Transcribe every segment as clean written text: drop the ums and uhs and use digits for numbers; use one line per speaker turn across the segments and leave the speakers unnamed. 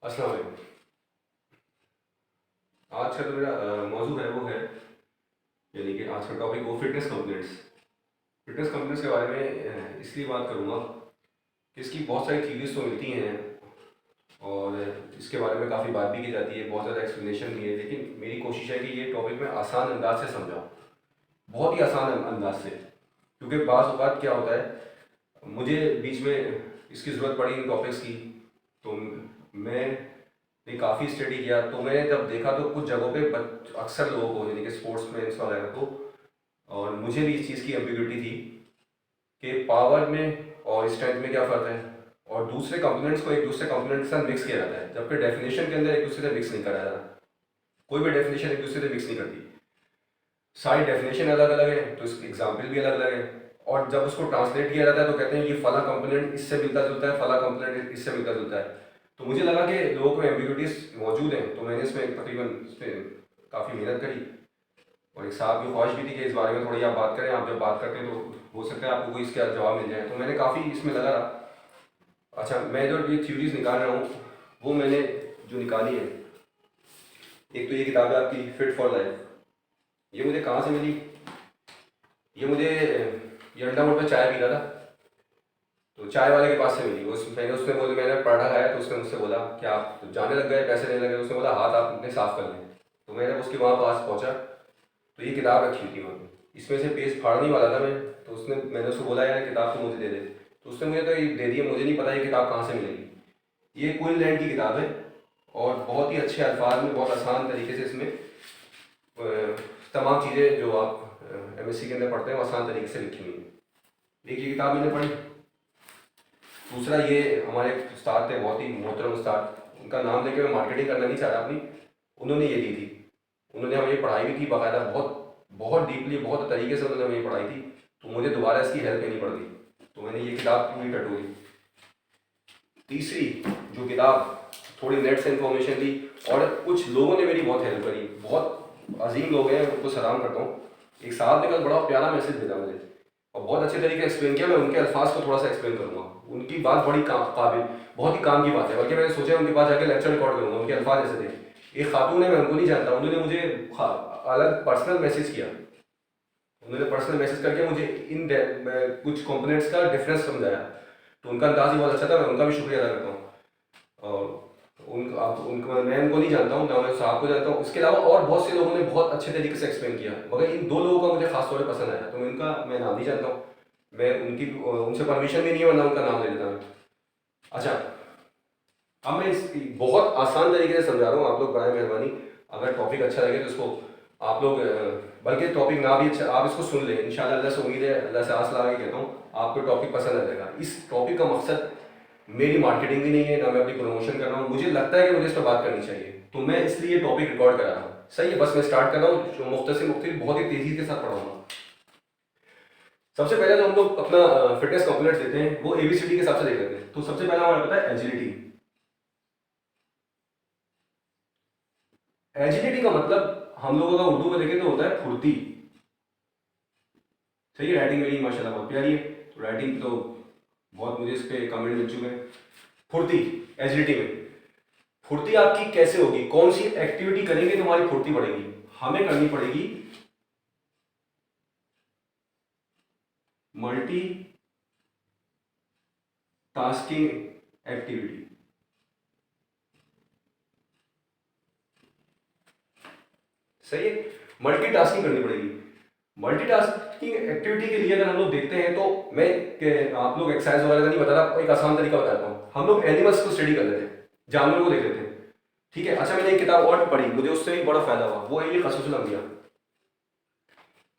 अस्सलाम वालेकुम। आज का जो मेरा मौजू है वो है, यानी कि आज का टॉपिक वो फिटनेस कंप्लीट्स। फिटनेस कंप्लीट्स के बारे में इसलिए बात करूँगा कि इसकी बहुत सारी थीरीज तो मिलती हैं और इसके बारे में काफ़ी बात भी की जाती है, बहुत ज़्यादा एक्सप्लेनेशन भी है, लेकिन मेरी कोशिश है कि ये टॉपिक मैं आसान अंदाज से समझाऊँ, बहुत ही आसान अंदाज से। क्योंकि बाज़ औक़ात क्या होता है, मुझे बीच में इसकी ज़रूरत पड़ी इन टॉपिक्स की, तो मैंने काफ़ी स्टडी किया, तो मैंने जब देखा तो कुछ जगहों पे अक्सर लोगों को, यानी कि स्पोर्ट्स में वगैरह को, और मुझे भी इस चीज़ की एम्बिग्युइटी थी कि पावर में और स्ट्रेंथ में क्या फ़र्क है, और दूसरे कंपोनेंट्स को एक दूसरे कंपोनेंट के साथ मिक्स किया जाता है, जबकि डेफिनेशन के अंदर एक दूसरे से मिक्स नहीं करा जाता। कोई भी डेफिनेशन एक दूसरे से मिक्स नहीं करती। सारी डेफिनेशन अलग अलग है तो इसके एग्जाम्पल भी अलग अलग है, और जब उसको ट्रांसलेट किया जाता है तो कहते हैं ये फला कंपोनेंट इससे मिलता जुलता है, फला कंपोनेंट इससे मिलता जुलता है। तो मुझे लगा कि लोगों को एम्बिग्यूटीज मौजूद हैं, तो मैंने इसमें तकरीबन इस पर काफ़ी मेहनत करी, और एक साहब की ख्वाहिश भी थी कि इस बारे में थोड़ी आप बात करें। आप जब बात करते हैं तो हो सकता है आपको कोई इसका जवाब मिल जाए, तो मैंने काफ़ी इसमें लगा रहा। अच्छा, मैं जो ये थ्योरीज निकाल रहा हूँ वो मैंने जो निकाली है, एक तो ये किताब है आपकी फिट फॉर लाइफ। ये मुझे कहाँ से मिली? ये मुझे ये अंडा मोड़ पर चाय पी रहा था, तो चाय वाले के पास से मिली। उसने बोले, मैंने पढ़ा है तो उसने मुझसे बोला कि आप तो जाने लग गए, पैसे लेने लगे, उसने बोला हाथ आप अपने साफ कर लें। तो मैंने उसके वहाँ पास पहुँचा, तो ये किताब रखी हुई थी वहाँ पे, इसमें से पेज फाड़ने वाला था मैं, तो मैंने उसको बोला यार किताब तो मुझे दे दे, तो उसने मुझे तो ये दे दी है, मुझे नहीं पता ये किताब कहाँ से मिलेगी। ये क्वीनलैंड की किताब है, और बहुत ही अच्छे अल्फाज में, बहुत आसान तरीके से इसमें तमाम चीज़ें जो आप एमएससी के अंदर पढ़ते हैं वो आसान तरीके से लिखी हुई हैं। एक ये किताब मैंने पढ़ी। दूसरा, ये हमारे उस्ताद थे, बहुत ही मोहतरम उस्ताद, उनका नाम लेके मैं मार्केटिंग करना नहीं चाह रहा अपनी, उन्होंने ये दी थी। उन्होंने हमें पढ़ाई भी थी बाकायदा, बहुत बहुत डीपली, बहुत तरीके से उन्होंने हमें पढ़ाई थी, तो मुझे दोबारा इसकी हेल्प लेनी पड़ गई, तो मैंने ये किताब पूरी टटोरी। तीसरी जो किताब, थोड़ी नेट से इंफॉर्मेशन ली, और कुछ लोगों ने मेरी बहुत हेल्प करी, बहुत अजीम लोग हैं, उनको सलाम करता हूँ। एक साहब ने कल बड़ा प्यारा मैसेज भेजा मुझे, और बहुत अच्छे तरीके से एक्सप्लेन किया। मैं उनके अल्फाज को थोड़ा सा एक्सप्लेन करूँगा। उनकी बात बड़ी काबिल, बहुत ही काम की बात है, बल्कि मैंने सोचा उनके पास जाकर लेक्चर रिकॉर्ड करूँगा। उनके अल्फाज ऐसे थे। एक खातून है, मैं उनको नहीं जानता, उन्होंने मुझे अलग पर्सनल मैसेज किया। उन्होंने पर्सनल मैसेज करके मुझे इन कुछ कंपोनेंट्स का डिफरेंस समझाया, तो उनका अंदाज ही बहुत अच्छा था, मैं उनका भी शुक्रिया अदा करता हूँ। और मैं उनको नहीं जानता हूँ, ना मैं साहब को जानता हूँ। इसके अलावा और बहुत से लोगों ने बहुत अच्छे तरीके से एक्सप्लेन किया, मगर इन दो लोगों का मुझे खास तौर पर पसंद आया, तो मैं नाम नहीं जानता हूँ, मैं उनसे परमिशन भी नहीं है, वरना उनका नाम ले लेता हूँ। अच्छा, अब मैं इस बहुत आसान तरीके से समझा रहा हूँ, आप लोग बराए मेहरबानी अगर टॉपिक अच्छा लगे तो इसको आप लोग बल्कि टॉपिक ना भी अच्छा, आप इसको सुन लें। इंशाल्लाह, अल्लाह से उम्मीद है, अल्लाह से आस लगा के कहता हूँ आपको टॉपिक पसंद आ जाएगा। इस टॉपिक का मकसद मेरी मार्केटिंग भी नहीं है, ना मैं अपनी प्रमोशन कर रहा हूँ। मुझे लगता है कि मुझे इस पर बात करनी चाहिए, तो मैं इसलिए टॉपिक रिकॉर्ड करा रहा हूँ। सही है, बस मैं स्टार्ट कर रहा हूँ, मुख्तसर बहुत ही तेजी के साथ पढ़ाऊंगा। सबसे पहले तो हम लोग अपना फिटनेस कंपोनेंट्स देते हैं, वो एबीसीडी के हिसाब से देख लेते हैं। तो सबसे पहला हमारा पता है एजिलिटी। एजिलिटी का मतलब हम लोगों का उर्दू में देखें तो होता है फुर्ती। सही है, राइटिंग मेरी माशाल्लाह बहुत प्यारी है, तो राइटिंग तो बहुत, मुझे इस पर कमेंट मिल चुके हैं। फुर्ती, एजिलिटी में फुर्ती आपकी कैसे होगी, कौन सी एक्टिविटी करेंगे तो हमारी फुर्ती बढ़ेगी? हमें करनी पड़ेगी मल्टी टास्किंग एक्टिविटी। सही है, मल्टीटास्किंग करनी पड़ेगी। मल्टीटास्किंग एक्टिविटी के लिए अगर हम लोग देखते हैं तो आप लोग एक्सरसाइज वगैरह का नहीं बता रहा, एक आसान तरीका बताता हूँ। हम लोग एनिमल्स को स्टडी कर लेते हैं, जानवरों को देख लेते हैं, ठीक है। अच्छा, मैंने एक किताब और पढ़ी, मुझे उससे भी बड़ा फायदा हुआ, वो है ये क़ससुल अंबिया।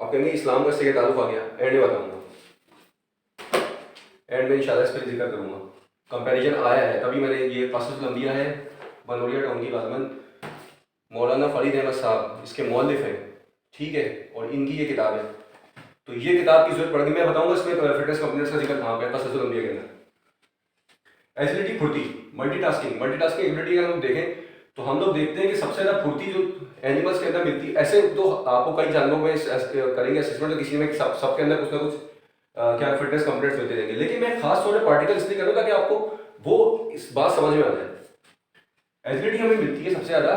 अब कहेंगे इस्लाम का इससे क्या ताल्लुक आ गया, एंड में बताऊंगा, एंड में इंशाल्लाह इस पर जिक्र करूंगा। कंपैरिजन आया है तभी मैंने ये क़ससुल अंबिया है, बनोरिया टाउन की गालमन, मौलाना फरीद अहमद साहब इसके मौलिफ हैं, ठीक है, और इनकी ये किताब है। तो ये किताब की जरूरत पड़ेगी, मैं बताऊंगा इसमें फिटनेस कंपोनेंट्स का जिक्र कहाँ पे है क़ससुल अंबिया के अंदर। एजिलिटी, फुर्ती, मल्टीटास्किंग एबिलिटी अगर हम देखें तो हम लोग देखते हैं कि सबसे ज़्यादा फुर्ती जो एनिमल्स के अंदर मिलती है। ऐसे तो आपको कई जानवरों में करेंगे असेसमेंट, तो किसी में सबके अंदर कुछ ना कुछ क्या फिटनेस कंपोनेंट्स मिलते रहेंगे, लेकिन मैं खास तौर पर पार्टिकल इसलिए करूँ ताकि आपको वो इस बात समझ में आ जाए। एजिलिटी हमें मिलती है सबसे ज्यादा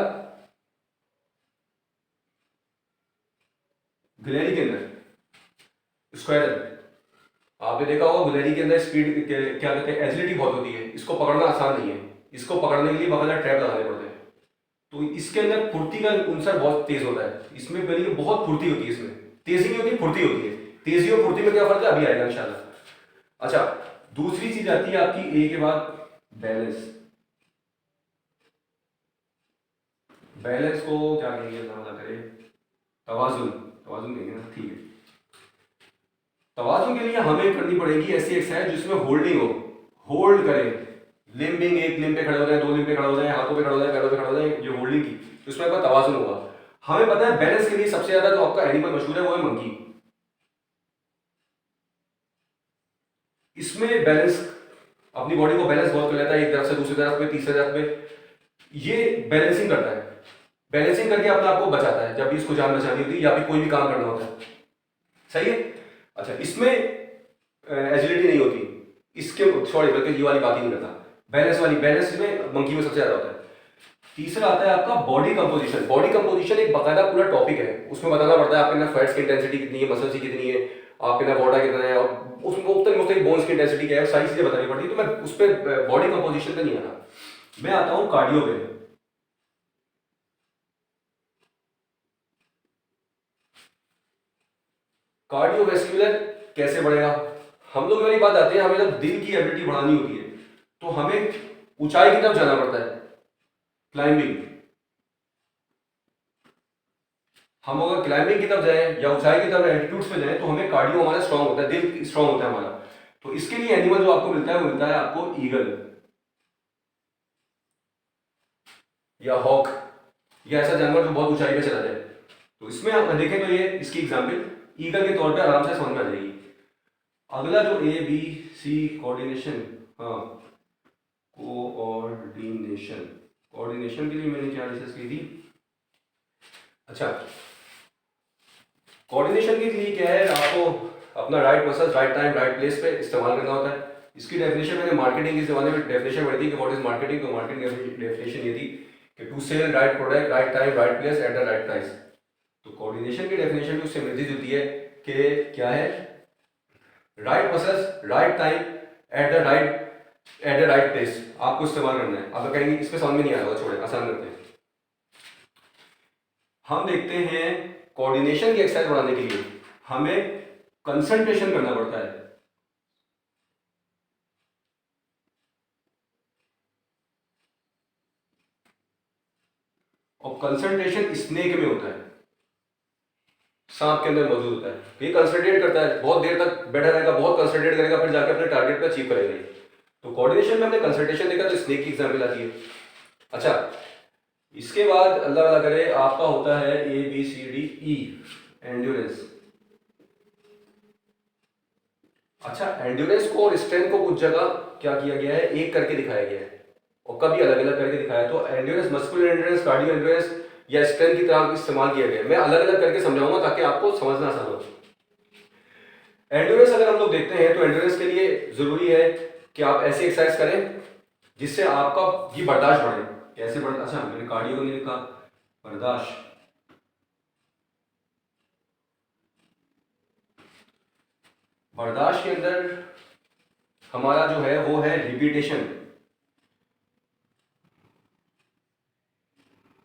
गिलहरी के अंदर, स्क्वायरल। आपने देखा होगा गिलहरी के अंदर स्पीड क्या कहते हैं, एजिलिटी बहुत होती है, इसको पकड़ना आसान नहीं है, इसको पकड़ने के लिए बकायदा ट्रैप लगाने पड़ते हैं। तो इसके अंदर फुर्ती का अंसर बहुत तेज होता है, इसमें बल्कि बहुत फुर्ती होती है, इसमें तेजी नहीं होती, फुर्ती होती है। तेजी और फुर्ती में क्या फर्क है अभी आएगा इंशाल्लाह। अच्छा, दूसरी चीज आती है आपकी ए के बाद बैलेंस। बैलेंस को क्या कहेंगे, अल्लाह ना करे, तवाजुन, तवाजुन कहेंगे ना, ठीक है। तवाजुन के लिए हमें करनी पड़ेगी ऐसी एक्सरसाइज जिसमें होल्डिंग हो, होल्ड करें, लिम्बिंग, एक लिम्ब पे खड़े हो जाए, दो लिम्ब पे खड़े हो जाए, हाथों पे खड़े हो जाए, पैरों पे खड़े हो जाए, ये होल्डिंग की, तो इसमें आपका तवाजुन होगा। हमें पता है बैलेंस के लिए सबसे ज्यादा जो आपका एनिमल मशहूर है वो है मंकी। इसमें बैलेंस, अपनी बॉडी को बैलेंस बहुत कर लेता है, एक तरफ से दूसरी तरफ में, तीसरी तरफ में, ये बैलेंसिंग करता है। बैलेंसिंग करके अपने आप को बचाता है जब भी इसको जान बचानी होती है या फिर कोई भी काम करना होता है, सही है। अच्छा, इसमें एजिलिटी नहीं होती, इसके सॉरी बल्कि ये वाली बात ही नहीं करता, बैलेंस वाली, बैलेंस में मंकी में सबसे ज्यादा होता है। तीसरा आता है आपका बॉडी कंपोजिशन। बॉडी कंपोजिशन एक बाकायदा पूरा टॉपिक है, उसमें बताना पड़ता है आपके अंदर फैट्स की इंटेंसिटी कितनी है, मसल्स की कितनी है, आपके अंदर वाटर कितना है, और उसमें मुख्तलिफ बोन्स की इंटेंसिटी क्या है, सारी चीजें बतानी पड़ती है। तो मैं उस पर बॉडी कंपोजिशन पे नहीं आना, मैं आता हूँ कार्डियो पे। कार्डियोवैस्कुलर कैसे बढ़ेगा, हम लोग वाली बात आते हैं, हमें जब दिल की एबिलिटी बढ़ानी होती है तो हमें ऊंचाई की तरफ जाना पड़ता है, क्लाइंबिंग। हम अगर क्लाइंबिंग की तरफ जाएं या ऊंचाई की तरफ एल्टीट्यूड्स पे जाएं तो हमें कार्डियो हमारा स्ट्रांग होता है, दिल स्ट्रांग होता है हमारा। तो इसके लिए एनिमल जो आपको मिलता है वो मिलता है आपको ईगल या हॉक, या ऐसा जानवर जो बहुत ऊंचाई पे चला जाए। तो इसमें आप देखें तो ये इसकी एग्जाम्पल ईगल के तौर पे आराम से समझ में आ जाएगी। अगला जो ए बी सी कोऑर्डिनेशन, हाँ कोऑर्डिनेशन, कोऑर्डिनेशन के लिए मैंने क्या डिस्कस की थी। अच्छा, कोऑर्डिनेशन के लिए क्या है, आपको अपना right muscle right time right place पे इस्तेमाल करना होता है। इसकी डेफिनेशन मैंने मार्केटिंग के ज़माने में डेफिनेशन पढ़ी थी कि व्हाट इज मार्केटिंग। तो मार्केटिंग डेफिनेशन ये थी कि to sell right product right time right place at the right price. तो कोऑर्डिनेशन की डेफिनेशन भी उससे मिलती जुलती है कि क्या है, right muscles right time at the right place आपको इस्तेमाल करना है। आप कहेंगे इसमें समझ में नहीं आ रहा, छोड़े आसान करते हैं। हम देखते हैं कोऑर्डिनेशन की एक्सरसाइज बढ़ाने के लिए हमें कंसंट्रेशन करना पड़ता है। और कंसंट्रेशन स्नेक में होता है, सांप के अंदर मौजूद होता है। ये कंसंट्रेट करता है, बहुत देर तक बैठा रहेगा, बहुत कंसंट्रेट करेगा, फिर जाकर अपने टारगेट पे अचीव करेगा। तो कोऑर्डिनेशन में हमने कंसंट्रेशन देखा, तो स्नेक की एग्जांपल आती है। अच्छा, इसके बाद अल्लाह अल्लाह करे आपका होता है A B C D E, endurance. अच्छा, एंड्योरेंस को और स्ट्रेंथ को कुछ जगह क्या किया गया है, एक करके दिखाया गया है और कभी अलग अलग करके दिखाया है। तो endurance, muscular endurance, cardio endurance या स्ट्रेंथ की तरह इस्तेमाल किया गया है। मैं अलग अलग करके समझाऊंगा ताकि आपको समझना आसान हो। एंड्योरेंस अगर हम लोग देखते हैं तो एंड्योरेंस के लिए जरूरी है कि आप ऐसी एक्सरसाइज करें जिससे आपका ये बर्दाश्त बढ़े। कैसे बर्दाश्त, अच्छा मैंने कार्डियो को नहीं लिखा, बर्दाश्त। बर्दाश्त के अंदर हमारा जो है वो है रिपीटेशन,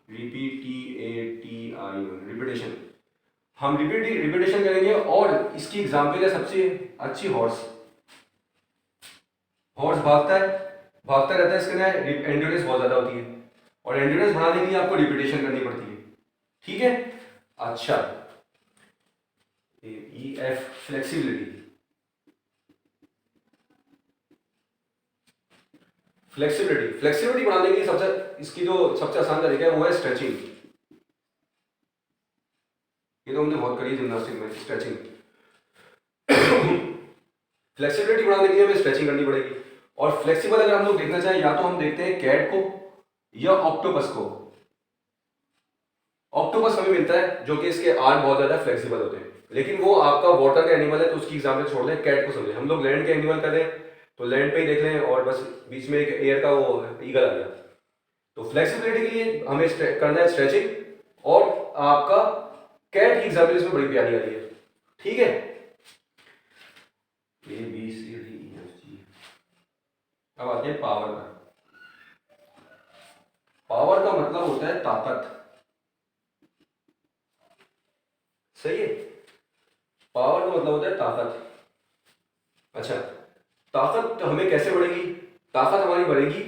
रिपीटेशन। हम रिपीटेशन करेंगे और इसकी एग्जांपल है सबसे अच्छी हॉर्स। हॉर्स भागता है, भागता रहता है, इसके अंदर एंड्योरेंस बहुत ज्यादा होती है और एंड्योरेंस बढ़ाने के लिए आपको रिपीटेशन करनी पड़ती है, ठीक है। अच्छा, ई एफ फ्लेक्सिबिलिटी। फ्लेक्सिबिलिटी बढ़ाने के लिए सबसे इसकी जो सबसे आसान तरीका है वो है स्ट्रेचिंग। ये तो हमने बहुत करी जिम्नास्टिक में, स्ट्रेचिंग। फ्लेक्सिबिलिटी बढ़ाने के लिए हमें स्ट्रेचिंग करनी पड़ेगी। और फ्लेक्सिबल अगर हम लोग देखना चाहें, या तो हम देखते हैं कैट को या ऑक्टोपस को। ऑक्टोपस हमें मिलता है जो कि इसके आर्म बहुत ज्यादा फ्लेक्सिबल होते हैं, लेकिन वो आपका वाटर का एनिमल है तो उसकी एग्जांपल छोड़ दें, कैट को समझें। हम लोग लैंड के एनिमल कर रहे हैं तो लैंड पे ही देख लें, और बस बीच में एक एयर का वो ईगल आ गया। तो फ्लेक्सिबिलिटी के लिए हमें करना है स्ट्रेचिंग, और आपका कैट की एग्जाम्पल इसमें बड़ी प्यारी आ रही है, ठीक है। ABCDEFG। अब आते हैं पावर का। पावर का मतलब होता है ताकत, सही है। पावर का मतलब होता है ताकत। अच्छा, ताकत हमें कैसे बढ़ेगी? ताकत हमारी बढ़ेगी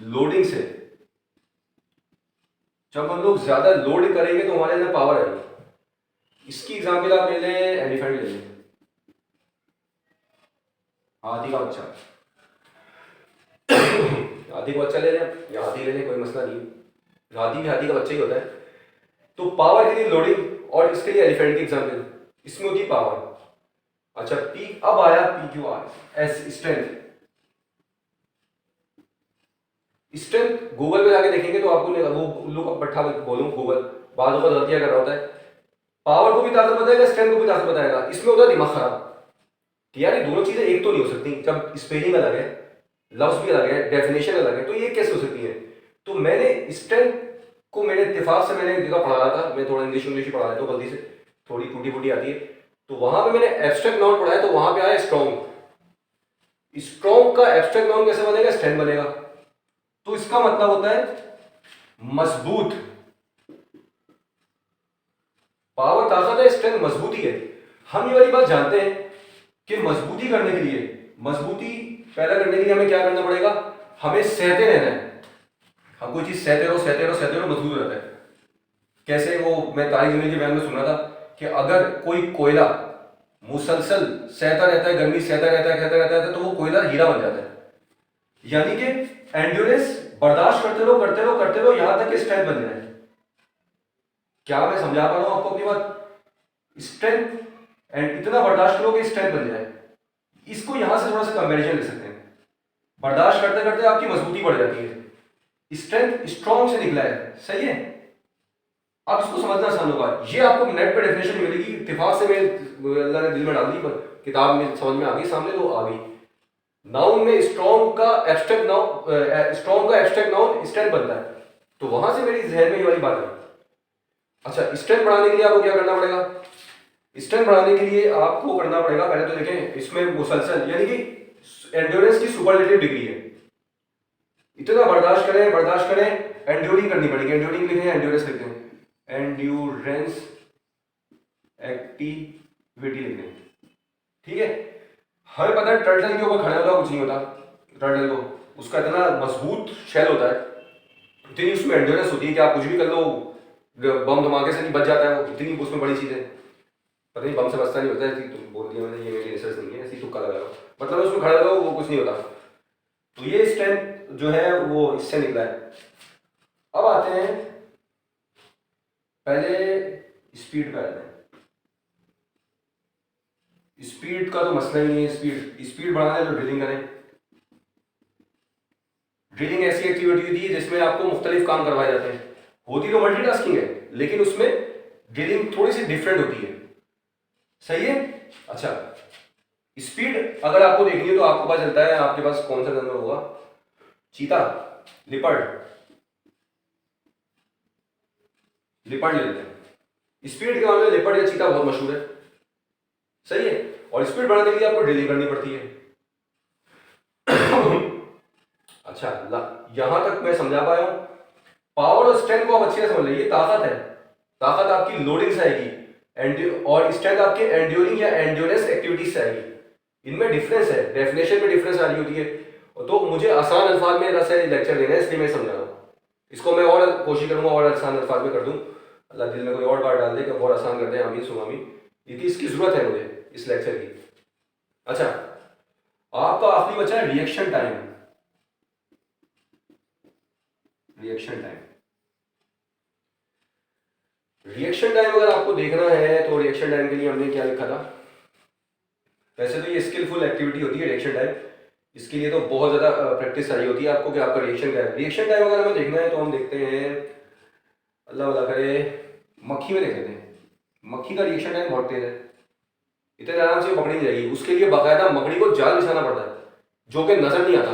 लोडिंग से। जब हम लोग ज्यादा लोड करेंगे तो हमारे अंदर पावर आएगी। इसकी एग्जाम्पल आप ले लें, एलिफेंट ले लें, हाथी का बच्चा। हाथी का बच्चा ले लें या हाथी ले लें, कोई मसला नहीं है, हाथी भी हाथी का बच्चा ही होता है। तो पावर के लिए लोडिंग, और इसके लिए एलिफेंट की एग्जाम्पल, इसमें होती है पावर। अच्छा, पी अब आया PQR S, strength. Strength Google पे जाके देखेंगे तो आपको वो लुक अप पट्टा बोलूं, गूगल बाजों का गलतियां कर रहा होता है। पावर को भी ताकत बताएगा, स्ट्रेंथ को भी ताकत बताएगा। इसमें होता है दिमाग खराब कि यार ये दोनों चीजें एक तो नहीं हो सकती। जब स्पेलिंग अलग है, लफ्ज भी अलग है, डेफिनेशन अलग है, तो ये कैसे हो सकती है? तो मैंने स्ट्रेंथ को मेरे इत्तेफाक से मैंने एक जगह पढ़ा रहा था, मैं थोड़ा इंग्लिश ही पढ़ा रहा था गलती से, थोड़ी टूटी फूटी आती है, तो वहां पे मैंने एब्स्ट्रैक्ट नाउन पढ़ा है, तो वहां पे आया स्ट्रॉन्ग। स्ट्रॉन्ग का एब्स्ट्रैक्ट नाउन कैसे बनेगा? स्ट्रेंथ बनेगा। तो इसका मतलब होता है मजबूत। पावर ताकत है, स्ट्रेंथ मजबूती है। हम ये वाली बात जानते हैं कि मजबूती करने के लिए, मजबूती पैदा करने के लिए हमें क्या करना पड़ेगा? हमें सहते रहना है। हम कोई चीज सहते रहो सहते रहो सहते रहो, मजबूत रहता है। कैसे? वो मैं तारिक जमील के बयान में सुना था कि अगर कोई कोयला मुसलसल सहता रहता है, गर्मी सहता रहता है, तो वो कोयला हीरा बन जाता है। यानी कि एंड्योरेंस, बर्दाश्त करते रहो करते रहो करते रहो, यहां तक कि स्ट्रेंथ बन जाए। क्या मैं समझा पा रहा हूं आपको अपनी बात? स्ट्रेंथ, एंड इतना बर्दाश्त करो कि स्ट्रेंथ बन जाए। इसको यहां से थोड़ा सा कंपैरिजन ले सकते हैं। बर्दाश्त करते करते आपकी मजबूती बढ़ जाती है, स्ट्रेंथ स्ट्रॉन्ग से निकला है, सही है। अब इसको समझना आसान होगा। ये आपको नेट पे डेफिनेशन मिलेगी, इत्तेफाक से मैं अल्लाह ने दिल में डाल दी, पर किताब में समझ में आ गई, सामने तो आ गई। नाउन में स्ट्रॉन्ग का एब्स्ट्रैक्ट नाउन, स्ट्रॉन्ग का एब्स्ट्रैक्ट नाउन स्ट्रेंथ बनता है। तो वहां से मेरी जहन में ये वाली बात आई। अच्छा, स्ट्रेंथ बढ़ाने के लिए आपको क्या करना पड़ेगा? स्ट्रेंथ बढ़ाने के लिए आपको करना पड़ेगा, पहले तो देखें इसमें मुसलसल, यानी कि एंड्योरेंस की सुपरलेटिव डिग्री है। इतना बर्दाश्त करें, एंड्योरिंग करनी पड़ेगी। एंड्योरिंग लिखें, एंड्योरेंस लिखते हैं, एंड्योरेंस एक्टिविटी लिखते हैं, ठीक है। हमें पता है टर्टल के ऊपर खड़े होता कुछ नहीं होता, टर्टल को उसका इतना मजबूत शेल होता है, इतनी उसमें एंड्योरेंस होती है कि आप कुछ भी कर लो, बम धमाके से नहीं बच जाता है वो, इतनी उसमें बड़ी चीज है। पता नहीं बम से बचता नहीं होता है, तो बोल दिया मैंने, ये मेरी रिसर्च नहीं है, ऐसी तुक्का लगा रहा हूं। मतलब उसमें खड़े रहो वो कुछ नहीं होता। तो ये स्ट्रेंथ जो है वो इससे निकला है। अब आते हैं पहले स्पीड पे आते हैं। स्पीड का तो मसला ही नहीं है। स्पीड बढ़ाना है तो ड्रिलिंग करें। ड्रिलिंग ऐसी एक्टिविटी होती है जिसमें आपको मुख्तलिफ काम करवाए जाते हैं। होती तो मल्टीटास्किंग है, लेकिन उसमें ड्रिलिंग थोड़ी सी डिफरेंट होती है, सही है। अच्छा, स्पीड अगर आपको देखनी है तो आपको पता चलता है, आपके पास कौन सा जानवर होगा? चीता, लिपर्ड। लिपर्ड ले लेते हैं। स्पीड के मामले में लिपर्ड या चीता बहुत मशहूर है, सही है। और स्पीड बढ़ाने के लिए आपको ड्रिलिंग करनी पड़ती है। अच्छा, यहां तक मैं समझा पाया हूं। पावर और स्ट्रेंथ को आप अच्छे से समझ लीजिए। ताकत है, ताकत आपकी लोडिंग से आएगी, और स्ट्रेंथ आपके एंड्योरिंग या एंड्योरेंस एक्टिविटीज से आएगी। इनमें डिफरेंस है, डेफिनेशन में डिफरेंस आ रही होती है। तो मुझे आसान अल्फाज में ऐसे लेक्चर देना है, इसलिए मैं समझा रहा हूँ। इसको मैं और कोशिश करूंगा और आसान अल्फाज में कर दूं। अल्लाह दिल में कोई और बात डाल दे कि और आसान कर दे, आमीन सुन आमीन, क्योंकि इसकी जरूरत है मुझे इस लेक्चर की। अच्छा, आपका आखिरी बचा है reaction time. Reaction time, reaction time अगर आपको देखना है तो रिएक्शन टाइम के लिए हमने क्या लिखा था? वैसे तो ये स्किलफुल एक्टिविटी होती है रिएक्शन टाइम, इसके लिए तो बहुत ज़्यादा प्रैक्टिस चाहिए होती है आपको कि आपका रिएक्शन क्या है। रिएक्शन टाइम अगर हमें देखना है तो हम देखते हैं, अल्लाह भला करे, मक्खी में देख लेते हैं। मक्खी का रिएक्शन टाइम बहुत तेज है, इतने आराम से पकड़ी नहीं जाएगी। उसके लिए बाकायदा मकड़ी को जाल बिछाना पड़ता है जो कि नजर नहीं आता,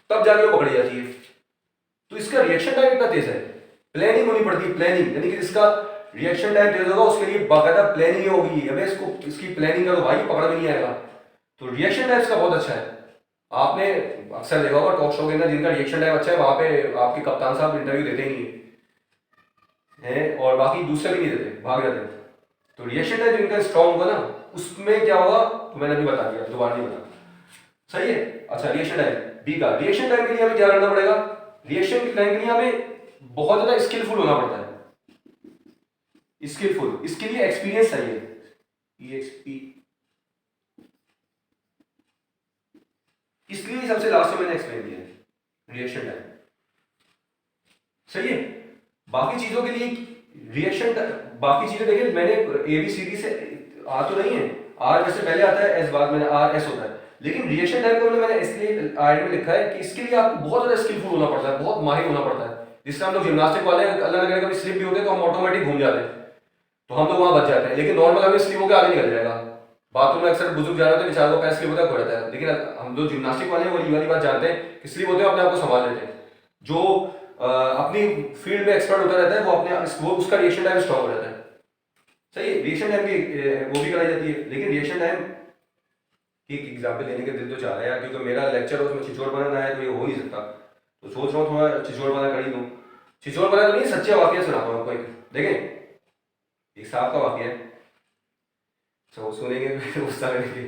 तब जाके वो पकड़ी जाती है। तो इसका रिएक्शन टाइम इतना तेज है। प्लानिंग होनी पड़ती है, प्लानिंग, यानी कि इसका रिएक्शन टाइम तेज होगा, उसके लिए बाकायदा प्लानिंग होगी। अबे इसको इसकी प्लानिंग करो भाई, पकड़ में नहीं आएगा। तो रिएक्शन टाइम इसका बहुत अच्छा है। आपने अक्सर देखा होगा टॉक शो के अंदर जिनका रिएक्शन टाइम अच्छा है वहां पे आपके कप्तान साहब इंटरव्यू देते ही नहीं है, और बाकी दूसरे भी नहीं देते, भाग जाते हैं। तो रिएक्शन टाइम जिनका स्ट्रॉन्ग होगा ना, उसमें क्या होगा तो मैंने अभी बता दिया, दोबारा नहीं बता। सही है। अच्छा, रिएक्शन टाइम बी का, रिएक्शन टाइम के लिए हमें क्या करना पड़ेगा? रिएक्शन टाइम के लिए हमें बहुत ज्यादा स्किलफुल होना पड़ता है। स्किलफुल, इसके लिए एक्सपीरियंस चाहिए। EXP, इसलिए सबसे लास्ट में मैंने एक्सप्लेन किया है रिएक्शन टाइम। सही है। बाकी चीजों के लिए रिएक्शन, बाकी चीजें देखिए मैंने ABCD से आ तो नहीं है, आर जैसे पहले आता है, एस बाद मैंने RS होता है, लेकिन रिएक्शन टाइम को मैंने इसलिए आर में लिखा है कि इसके लिए आपको बहुत ज्यादा स्किलफुल होना पड़ता है, बहुत माहिर होना पड़ता है। जिससे हम लोग जिम्नास्टिक वाले अल्लाह ना करे कभी स्लिप भी होते तो हम ऑटोमेटिक घूम जाते हैं, तो हम लोग वहां बच जाते हैं। लेकिन नॉर्मल हमें स्लिप होकर आगे निकल जाएगा। बाथरूम में अक्सर बुजुर्ग जा रहे होते हैं, बेचारों को पैर स्लिप होता है, खो जाता है, लेकिन हम जो जिम्नास्टिक वाले हैं वो ये वाली बात जानते हैं कि स्लिप होते हैं अपने आप को संभाल लेते हैं। जो अपनी फील्ड में एक्सपर्ट होता रहता है वो अपने वो उसका रिएक्शन टाइम स्ट्रॉन्ग हो जाता है। सही है। रिएक्शन टाइम की वो भी कराई जाती है, लेकिन रिएक्शन टाइम की एग्जाम्पल लेने के दिल तो चाह रहा है यार, क्योंकि मेरा लेक्चर उसमें छिछोर बनाना है तो ये हो नहीं सकता, तो सोच रहा हूँ थोड़ा छिछोर बना कर ही दूँ। छिछोर बना तो नहीं, सच्चे वाकया सुनाता हूँ आपको। एक देखें, एक साहब का वाकया है, तो सुनेंगे फिर गुस्सा करेंगे।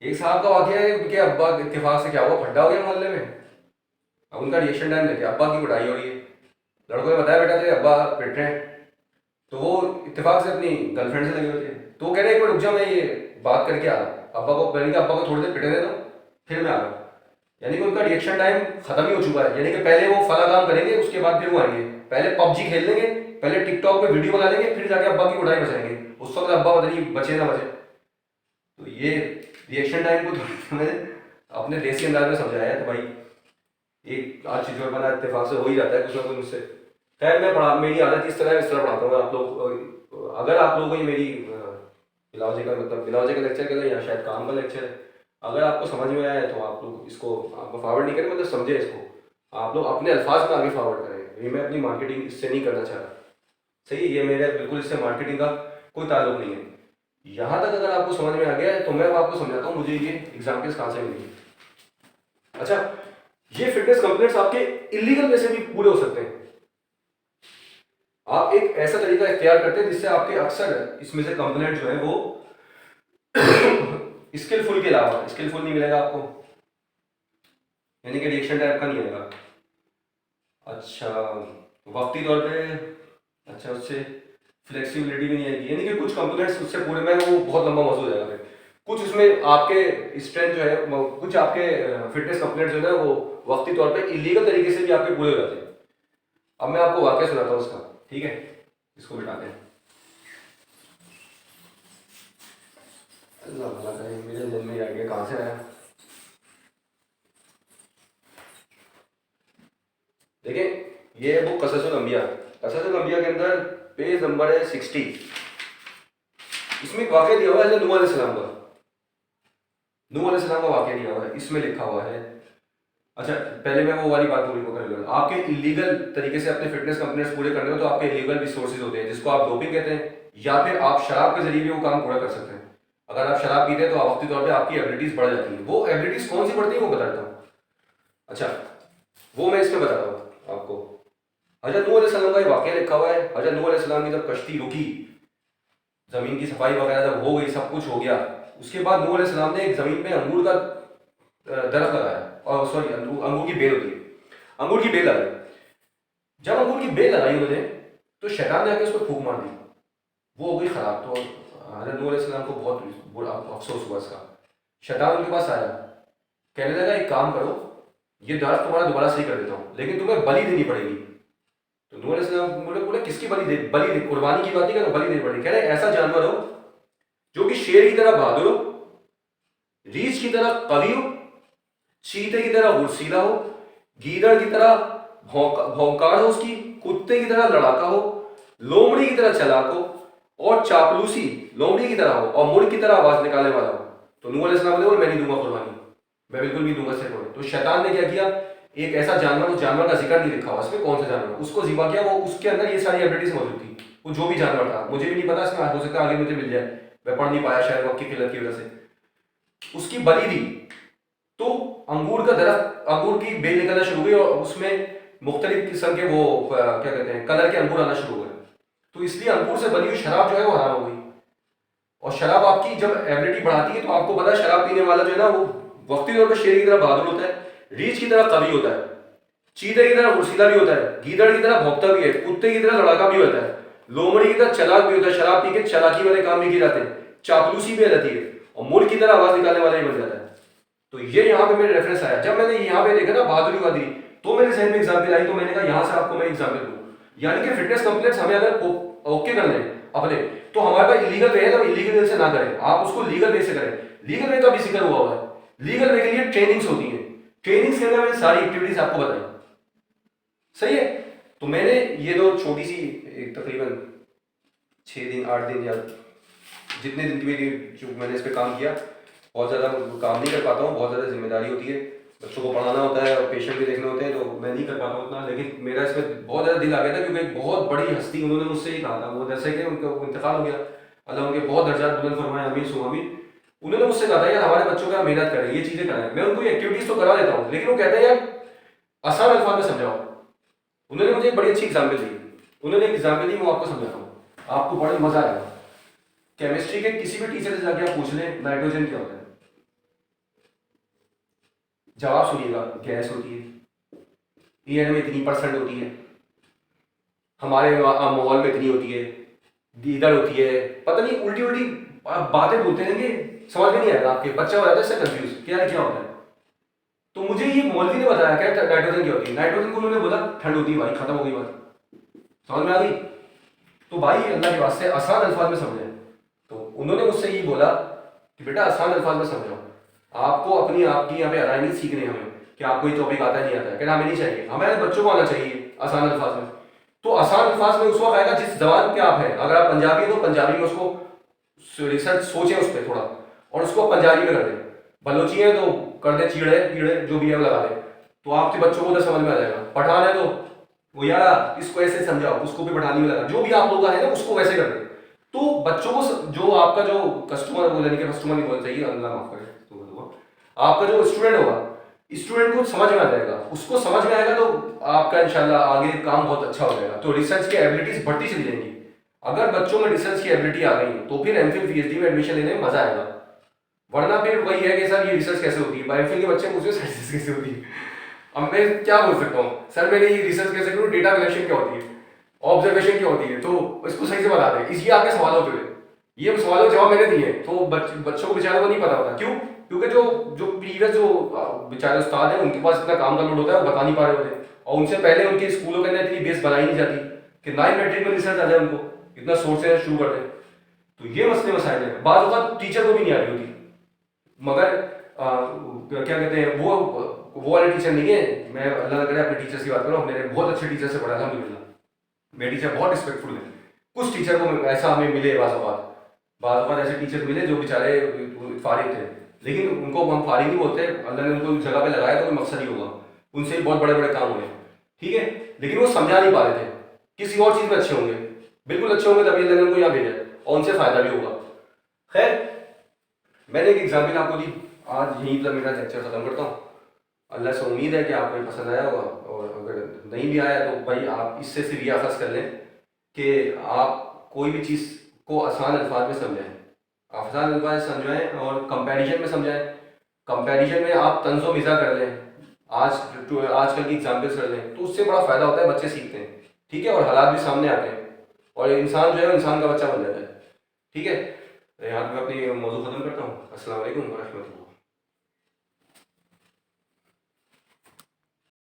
एक साहब का वाकया है, उनके अब्बा इत्तेफाक से क्या हुआ, फड्डा हो गया मोहल्ले में। अब उनका रिएक्शन टाइम लेके अब्बा की पिटाई हो रही है, लड़कों ने बताया बेटा तेरे अब्बा पिट रहे हैं, तो वो इत्तेफाक से अपनी गर्लफ्रेंड से लगे होते हैं, तो वो कह रहे एक मिनट रुक जा, मैं ये बात करके आ रहा हूँ। अब्बा को मैंने कहा अब्बा को थोड़ी देर पिटने दो फिर मैं आ रहा हूँ। यानी कि उनका रिएक्शन टाइम खत्म ही हो चुका है, यानी कि पहले वो फला काम करेंगे उसके बाद फिर वो आएंगे, पहले PUBG खेल लेंगे, पहले टिकटॉक पे वीडियो बना लेंगे, फिर जाके अब्बा की उड़ाई बचाएंगे। उस वक्त अब्बा पता नहीं बचे ना बचे। तो ये रिएक्शन टाइम को मैंने अपने देसी अंदाज में समझाया है। तो भाई एक आज चीजों बना इत्तेफाक से हो ही जाता है कुछ ना कुछ मुझसे। खैर मैं पढ़ा, मेरी आदत इस तरह पढ़ाता हूँ। आप लोग, अगर आप लोगों को ये मेरी बिलावजी का मतलब बिलावजी का लेक्चर कर या शायद काम का लेक्चर है, अगर आपको समझ में आया है तो आप लोग इसको आपको फॉरवर्ड नहीं करें, मतलब समझे इसको, आप लोग अपने अल्फाज में आगे फॉरवर्ड करें। ये मैं अपनी मार्केटिंग इससे नहीं करना चाह रहा। सही है, ये मेरा बिल्कुल इससे मार्केटिंग का कोई ताल्लुक नहीं है। यहाँ तक अगर आपको समझ में आ गया है तो मैं आपको समझाता हूँ मुझे ये एग्जाम्पल्स कहाँ से मिली। अच्छा, ये फिटनेस कंप्लेंट्स आपके इलीगल वे से भी पूरे हो सकते हैं। आप एक ऐसा तरीका इख्तियार करते हैं जिससे आपके अक्सर इसमें से कंप्लेंट जो है वो स्किलफुल के अलावा, स्किलफुल नहीं मिलेगा आपको, यानी कि रिएक्शन टाइप का नहीं आएगा। अच्छा, वक्ती तौर पे, अच्छा उससे फ्लेक्सिबिलिटी भी नहीं आएगी, यानी कि कुछ कंपोनेंट्स उससे पूरे में वो बहुत लंबा मौजूद जाएगा। फिर कुछ उसमें आपके स्ट्रेंथ जो है, कुछ आपके फिटनेस कंपोनेंट्स जो है वो वक्ती तौर पे इलीगल तरीके से भी आपके पूरे हो जाते हैं। अब मैं आपको वाकया सुनाता हूँ उसका, ठीक है, इसको मिटाते हैं। अल्लाह भला करे, मेरे दिल में आ गया, कहाँ से आया। देखिए ये बुक कससुल अंबिया, कससुल अंबिया के अंदर पेज नंबर है 60। इसमें एक वाकया दिया हुआ है नूह अलैहिस्सलाम का, नूह अलैहिस्सलाम का वाकया दिया हुआ है, इसमें लिखा हुआ है। अच्छा पहले मैं वो वाली बात पूरी कर लूँ। आपके इलीगल तरीके से अपने फिटनेस कंप्लेंट्स पूरे करने हो तो आपके इलीगल रिसोर्सेज होते हैं जिसको आप डोपिंग कहते हैं, या फिर आप शराब के जरिए भी वो काम पूरा कर सकते हैं। अगर आप शराब पीते हैं तो वक्ती तौर पर आपकी एबिलिटीज बढ़ जाती है। वो एबिलिटीज कौन सी बढ़ती है वो बताता हूँ। अच्छा वो मैं इसमें बताता हूँ आपको। हज़रत नूह अलैहिस्सलाम का वाकया लिखा हुआ है। हज़रत नूह अलैहिस्सलाम की जब कश्ती रुकी, जमीन की सफाई वगैरह जब हो गई, सब कुछ हो गया, उसके बाद नूह अलैहिस्सलाम ने एक जमीन पे अंगूर का दरख्त लगाया, और सॉरी अंगूर की बेल होती है, अंगूर की बेल लगाई। जब अंगूर की बेल लगाई उन्होंने तो शैतान ने आके उसको फूंक मार दी, वो हो गई खराब। तो हज़रत नूह अलैहिस्सलाम को बहुत बुरा अफसोस हुआ इसका। शैतान उनके पास आया, कहने लगा एक काम करो, ये दरख्त तुम्हारा दोबारा सही कर देता हूँ, लेकिन तुम्हें बलि देनी पड़ेगी। तो नूह अलैहिस्सलाम बोले किसकी बलि दे, बलि कुर्बानी की बात नहीं कर, बलि देनी पड़ेगी। कह रहे ऐसा जानवर हो जो कि शेर की तरह बहादुर हो, रीछ की तरह कवि हो, चीते की तरह गुरसीला हो, गीदड़ की तरह भौंकार हो उसकी, कुत्ते की तरह लड़ाका हो, लोमड़ी की तरह चलाक हो, और चापलूसी लोमड़ी की तरह हो, और मुर्ग की तरह आवाज निकालने वाला हो। तो नूह अलैहिस्सलाम बोले मैं नहीं दूंगा कुर्बानी, मैं बिल्कुल नहीं दूंगा सिर्फ। तो शैतान ने क्या किया, एक ऐसा जानवर, उस जानवर का जिक्र नहीं लिखा हुआ इसमें कौन सा जानवर, उसको ज़िबा किया, वो उसके अंदर ये सारी एबिलिटीज मौजूद थी। वो जो भी जानवर था, मुझे भी नहीं पता, इसमें हो सकता है आगे मुझे मिल जाए, मैं पढ़ नहीं पाया शायद वक्त की किल्लत की वजह से। उसकी बलि दी तो अंगूर का दरख्त, अंगूर की बेल निकलना शुरू हुई और उसमें मुख्तलिफ किस्म के वो क्या कहते हैं कलर के अंगूर आना शुरू हो गए। तो इसलिए अंगूर से बनी हुई शराब जो है वो हराम हो गई। और शराब आपकी जब एबिलिटी बढ़ाती है तो आपको पता है शराब पीने वाला जो है ना वो वक्ती तौर पर शेर की तरह बहादुर होता है, रीछ की तरह कवि होता है, चीते की तरह उर्सीला भी होता है, गीदड़ की तरह भौंकता भी है, कुत्ते की तरह लड़ाका भी होता है, लोमड़ी की तरह चालाक भी होता है, शराब पी के चालाकी वाले काम भी किए जाते हैं, चापलूसी भी रहती है, और मुल्क की तरह आवाज निकालने वाला भी बन जाता है। तो ये यहाँ पे मेरे रेफरेंस आया, जब मैंने यहाँ पे देखा ना बहादुरी वादी, तो मेरे जहन में एग्जाम्पल आई, तो मैंने कहा यहाँ से आपको मैं एग्जाम्पल दूँ। यानी कि फिटनेस कॉम्प्लेक्स हमें अगर ओके कर लें अपने, तो हमारे पास इलीगल वे है तो इलीगल वे से ना करें, आप उसको लीगल वे से करें। लीगल वे का भी जिक्र हुआ है, लीगल वे के लिए ट्रेनिंग्स होती हैं, ट्रेनिंग्स के अंदर मैंने सारी एक्टिविटीज आपको बताई, सही है। तो मैंने ये दो छोटी सी तकरीबन 6 दिन 8 दिन या जितने दिन की मेरी जो मैंने इस पर काम किया, बहुत ज़्यादा काम नहीं कर पाता हूँ, बहुत ज़्यादा जिम्मेदारी होती है, बच्चों को पढ़ाना होता है और पेशेंट भी देखने होते हैं, तो मैं नहीं कर पाता हूँ उतना। लेकिन मेरा इसमें बहुत ज़्यादा दिल आ गया था क्योंकि एक बहुत बड़ी हस्ती उन्होंने मुझसे ही कहा था, वो जैसे कि उनका इंतकाल हो गया, अल्लाह उनके बहुत दर्जात बुलंद फरमाए, अमीन सुमीन। उन्होंने मुझसे कहा था यार हमारे बच्चों का मेहनत करें, ये चीज़ें करें। मैं उनको एक्टिविटीज़ तो करा देता हूँ, लेकिन वो कहते हैं यार आसान अल्फाज में समझाओ। उन्होंने मुझे एक बड़ी अच्छी एग्जाम्पल दी, उन्होंने एक एग्जाम्पल दी, मैं आपको समझाता हूँ, आपको बड़ा मजा आएगा। केमिस्ट्री के किसी भी टीचर से जाके आप पूछ लें नाइट्रोजन क्या होता है, जवाब सुनिएगा, गैस होती है, एयर में इतनी % होती है, हमारे माहौल में इतनी होती है, इधर होती है, पता नहीं उल्टी उल्टी बातें बोलते हैं कि समझ में नहीं आएगा, आपके बच्चा हो जाता है इससे कंफ्यूज, क्या है क्या होता है। तो मुझे ये मौलवी ने बताया क्या नाइट्रोजन क्या होती है, नाइट्रोजन को उन्होंने बोला ठंड होती है भाई, खत्म हो गई बात, समझ में आ गई। तो भाई अल्लाह के वास्ते आसान अल्फाज में समझें। तो उन्होंने मुझसे ये बोला कि बेटा आसान अल्फाज में समझाओ, आपको अपनी आपकी यहाँ पे अराइनी सीखने हमें कि आपको ये टॉपिक आता है नहीं आता है, कहना हमें नहीं चाहिए, हमारे बच्चों को आना चाहिए आसान अल्फाज में। तो आसान अल्फाज में उस वक्त आएगा जिस जबान पे आप है, अगर आप पंजाबी है तो पंजाबी में उसको रिसर्च सोचें उस पर थोड़ा और उसको पंजाबी में कर दें, बलोची है तो कर दे चीड़े कीड़े जो भी है लगा दे, तो आपके बच्चों को तो समझ में आ जाएगा। पठान है तो वो यार इसको ऐसे समझाओ, उसको भी पठानी में लगा, जो भी आप लोग का है ना उसको वैसे कर दे। तो बच्चों को जो आपका जो कस्टमर, वो यानी कि कस्टमर नहीं बोलना चाहिए, अल्लाह माफ करे, आपका जो स्टूडेंट होगा, स्टूडेंट को समझ में आ जाएगा, उसको समझ में आएगा तो आपका इंशाल्लाह आगे काम बहुत अच्छा हो जाएगा। तो रिसर्च की एबिलिटीज बढ़ती चली जाएंगी। अगर बच्चों में रिसर्च की एबिलिटी आ गई तो फिर एमफिल पीएचडी में एडमिशन लेने में मजा आएगा, वरना फिर वही है कि सर ये रिसर्च कैसे होती है, एमफिल के बच्चे मुझसे रिसर्च कैसे होती है, अब मैं क्या बोल सकता हूँ सर मैंने ये रिसर्च कैसे करूँ, डेटा कलेक्शन क्या होती है, ऑब्जर्वेशन क्या होती है, तो इसको सही से बता दें। इसलिए आपके सवाल होते हुए ये सवालों के जवाब मैंने दिए, तो बच्चों को बेचारों को नहीं पता होता, क्यों, क्योंकि जो जो प्रीवियस जो बेचारे उस्ताद हैं उनके पास इतना काम का लोड होता है, वो बता नहीं पा रहे होते, और उनसे पहले उनके स्कूलों के अंदर इतनी बेस बनाई नहीं जाती कि 9 मैट्रिक में रिसर्च आ जाए, उनको इतना सोर्स से शुरू कर दें। तो ये मसले मसाइल है, बाद वक्त टीचर को भी नहीं आ रही होती, मगर क्या कहते हैं वो वाले टीचर नहीं है। मैं अल्लाह करे अपने टीचर्स की बात करूँ, मेरे बहुत अच्छे टीचर से पढ़ा अल्हम्दुलिल्लाह, मेरे टीचर बहुत रिस्पेक्टफुल है। कुछ टीचर को ऐसा हमें मिले बाद ऐसे टीचर मिले जो बेचारे फारिग थे, लेकिन उनको हम फारिग नहीं बोलते, अल्लाह ने उनको जगह पे लगाया तो कोई मकसद ही होगा, उनसे बहुत बड़े बड़े काम हुए, ठीक है, लेकिन वो समझा नहीं पा रहे थे, किसी और चीज़ में अच्छे होंगे, बिल्कुल अच्छे होंगे तभी अल्लाह ने उनको यहाँ भेजा और उनसे फ़ायदा भी होगा। खैर मैंने एक एग्जाम्पल आपको दी, आज यहीं पर मेरा लेक्चर ख़त्म करता हूँ। अल्लाह से उम्मीद है कि आपको पसंद आया होगा, और अगर नहीं भी आया तो भाई आप इससे सिर्फ ये अखज़ कर लें कि आप कोई भी चीज़ को आसान अल्फाज में समझाएं, आसान अल्फाज समझाएं और कंपैरिजन में समझाएं। कंपैरिजन में आप तंज़ो मिज़ा कर लें, आजकल की एग्जाम्पल्स कर लें, तो उससे बड़ा फ़ायदा होता है, बच्चे सीखते हैं, ठीक है, और हालात भी सामने आते हैं और इंसान जो है इंसान का बच्चा बन जाता है, ठीक है। यहाँ पर मैं अपनी मौजूद ख़त्म करता हूँ। अस्सलाम वालेकुम व रहमतुल्लाह।